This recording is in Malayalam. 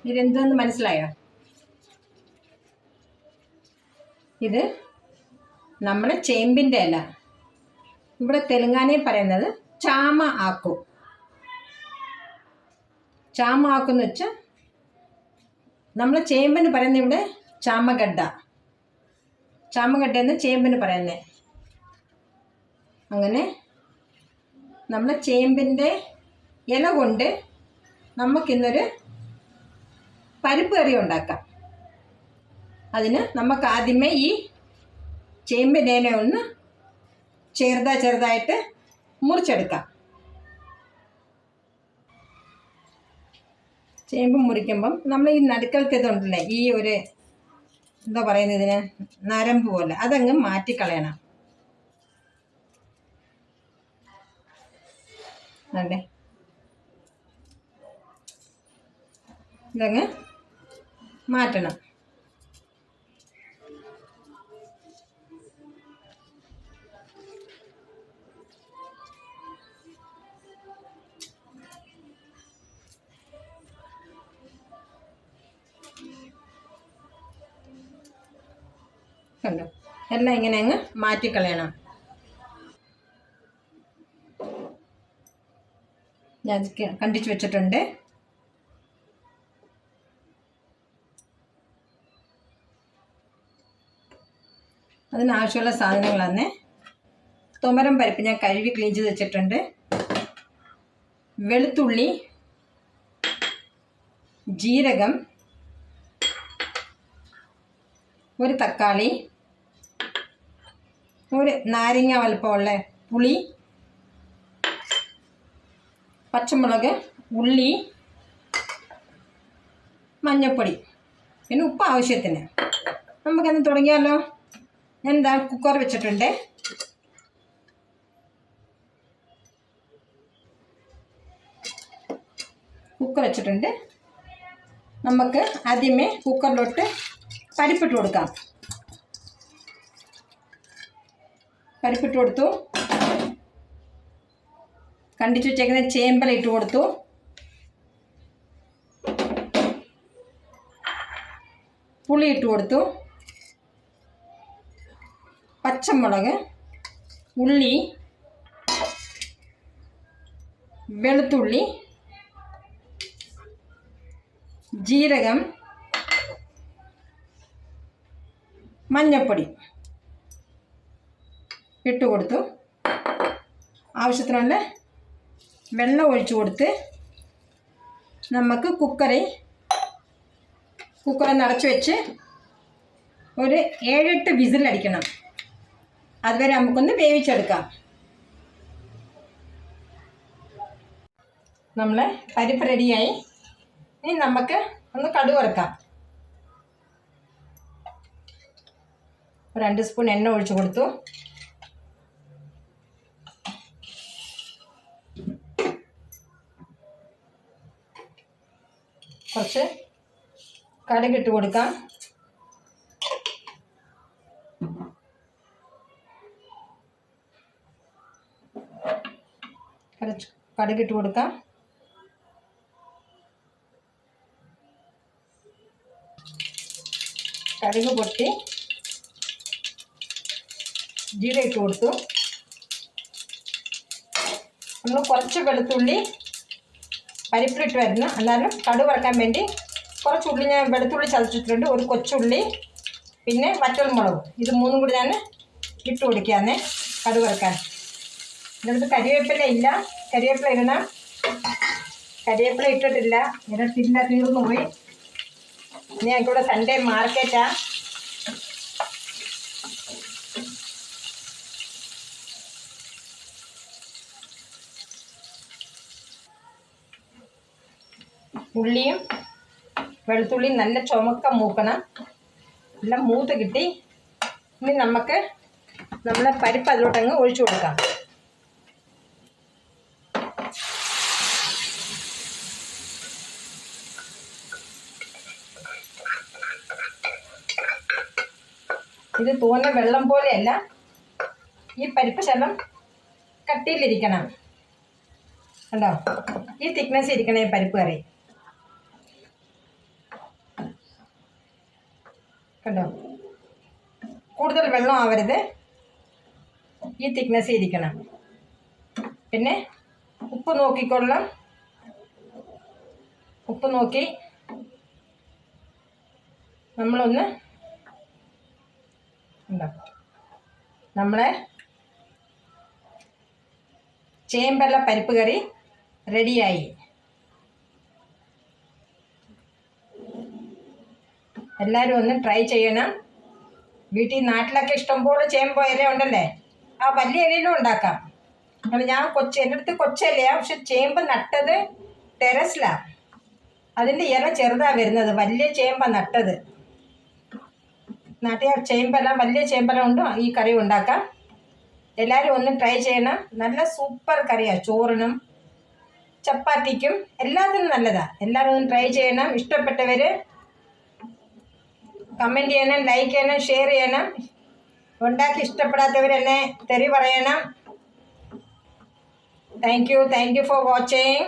ഇതെന്തെന്ന് മനസ്സിലായോ? ഇത് നമ്മുടെ ചേമ്പിൻ്റെ ഇല. ഇവിടെ തെലുങ്കാനയിൽ പറയുന്നത് ചാമ ആക്കു. ചാമ ആക്കുന്ന് വെച്ചാൽ നമ്മൾ ചേമ്പിന് പറയുന്നത് ഇവിടെ ചാമഗഡ്ഡ. ചാമഗഡ്ഡ എന്ന് ചേമ്പിന് പറയുന്നത്. അങ്ങനെ നമ്മൾ ചേമ്പിൻ്റെ ഇല കൊണ്ട് നമുക്കിന്നൊരു പരിപ്പ് കറി ഉണ്ടാക്കാം. അതിന് നമുക്ക് ആദ്യമേ ഈ ചേമ്പിൻ്റെ ഇല ഒന്ന് ചെറുതായിട്ട് മുറിച്ചെടുക്കാം. ചേമ്പ് മുറിക്കുമ്പം നമ്മൾ ഈ നടുക്കലത്തെ ഇതുണ്ടല്ലേ, ഈ ഒരു എന്താ പറയുന്നത്, ഇതിന് നരമ്പ് പോലെ, അതങ്ങ് മാറ്റിക്കളയണം. അതെ, ഇതങ്ങ് മാറ്റണം. കണ്ടോ, എല്ലാം ഇങ്ങനെ അങ്ങ് മാറ്റിക്കളയണം. ഞാൻ കണ്ടിച്ച് വെച്ചിട്ടുണ്ട്. അതിനാവശ്യമുള്ള സാധനങ്ങളാണ് തുമരം പരിപ്പ് ഞാൻ കഴുകി ക്ലീൻ ചെയ്ത് വെച്ചിട്ടുണ്ട്, വെളുത്തുള്ളി, ജീരകം, ഒരു തക്കാളി, ഒരു നാരങ്ങ വലുപ്പമുള്ള പുളി, പച്ചമുളക്, ഉള്ളി, മഞ്ഞൾപ്പൊടി, പിന്നെ ഉപ്പ് ആവശ്യത്തിന്. നമുക്കൊന്ന് തുടങ്ങിയാലോ? ഞാൻ എന്താ കുക്കർ വെച്ചിട്ടുണ്ട്. നമുക്ക് ആദ്യമേ കുക്കറിലോട്ട് പരിപ്പിട്ട് കൊടുക്കാം. പരിപ്പിട്ട് കൊടുത്തു. കണ്ടിച്ച് വെച്ചേക്കുന്ന ചേമ്പല ഇട്ട് കൊടുത്തു. പുളി ഇട്ട് കൊടുത്തു. പച്ചമുളക്, ഉള്ളി, വെളുത്തുള്ളി, ജീരകം, മഞ്ഞൾപ്പൊടി ഇട്ട് കൊടുത്തു. ആവശ്യത്തിനുള്ള വെള്ളം ഒഴിച്ചു കൊടുത്ത് നമുക്ക് കുക്കറെ നിറച്ച് വെച്ച് ഒരു 7-8 വിസിലടിക്കണം. അതുവരെ നമുക്കൊന്ന് വേവിച്ചെടുക്കാം. നമ്മൾ പരിപ്പ് റെഡിയായി. ഇനി നമുക്ക് ഒന്ന് കടുക് വറുക്കാം. 2 സ്പൂൺ എണ്ണ ഒഴിച്ചു കൊടുത്തു. കുറച്ച് കടുക് ഇട്ട് കൊടുക്കാം. കടുക് പൊട്ടി ജീരകം ഇട്ട് കൊടുത്തു. നമ്മൾ കുറച്ച് വെളുത്തുള്ളി പരിപ്പിലിട്ട് വരുന്നു. എന്നാലും കടുക് വറക്കാൻ വേണ്ടി കുറച്ച് ഉള്ളി ഞാൻ വെളുത്തുള്ളി ചതച്ചിട്ടുണ്ട്. ഒരു കൊച്ചുള്ളി, പിന്നെ വറ്റൽമുളകും, ഇത് 3 കൂടി ഞാൻ ഇട്ട് കൊടുക്കാന്നേ കടുക് വറക്കാൻ. ഇതിനകത്ത് കരിവേപ്പില ഇല്ല. കരിവേപ്പില ഇടണം. കരിവേപ്പില ഇട്ടിട്ടില്ല. ഇതിനകത്തില്ല, തീർന്നു പോയി. ഞങ്ങൾക്കിവിടെ സൺഡേ മാർക്കറ്റാ. ഉള്ളിയും വെളുത്തുള്ളിയും നല്ല ചുമക്ക മൂക്കണം. എല്ലാം മൂത്ത് കിട്ടി. ഇനി നമുക്ക് നമ്മളെ പരിപ്പ് അതിലോട്ടങ്ങ് ഒഴിച്ചു കൊടുക്കാം. ഇത് തോന്നെ വെള്ളം പോലെയല്ല, ഈ പരിപ്പ് ശകലം കട്ടിയിലിരിക്കണം. കണ്ടോ, ഈ തിക്നെസ് ഇരിക്കണം ഈ പരിപ്പ് കറി. കണ്ടോ, കൂടുതൽ വെള്ളം ആവരുത്, ഈ തിക്നെസ് ഇരിക്കണം. പിന്നെ ഉപ്പ് നോക്കിക്കൊള്ളാം. ഉപ്പ് നോക്കി നമ്മളൊന്ന് ഉണ്ടോ, നമ്മളെ ചേമ്പല പരിപ്പ് കറി റെഡിയായി. എല്ലാവരും ഒന്ന് ട്രൈ ചെയ്യണം. വീട്ടിൽ നാട്ടിലൊക്കെ ഇഷ്ടംപോലെ ചേമ്പ് ഇല ഉണ്ടല്ലേ, ആ വലിയ ഇലയിലും ഉണ്ടാക്കാം. ഞാൻ എൻ്റെ അടുത്ത് കൊച്ചിലയാണ്, പക്ഷെ ചേമ്പ് നട്ടത് ടെറസിലാണ്. അതിൻ്റെ ഇല ചെറുതാണ് വരുന്നത്, വലിയ ചേമ്പാണ് നട്ടത്. നാട്ടിൽ ചേമ്പെല്ലാം വലിയ ചേമ്പെല്ലാം ഉണ്ട്, ഈ കറി ഉണ്ടാക്കാം. എല്ലാവരും ഒന്ന് ട്രൈ ചെയ്യണം. നല്ല സൂപ്പർ കറിയാണ്, ചോറിനും ചപ്പാത്തിക്കും എല്ലാത്തിനും നല്ലതാണ്. എല്ലാവരും ഒന്ന് ട്രൈ ചെയ്യണം. ഇഷ്ടപ്പെട്ടവർ കമൻറ്റ് ചെയ്യണം, ലൈക്ക് ചെയ്യണം, ഷെയർ ചെയ്യണം. ഉണ്ടാക്കി ഇഷ്ടപ്പെടാത്തവർ എന്നെ തെറി പറയണം. Thank you for watching.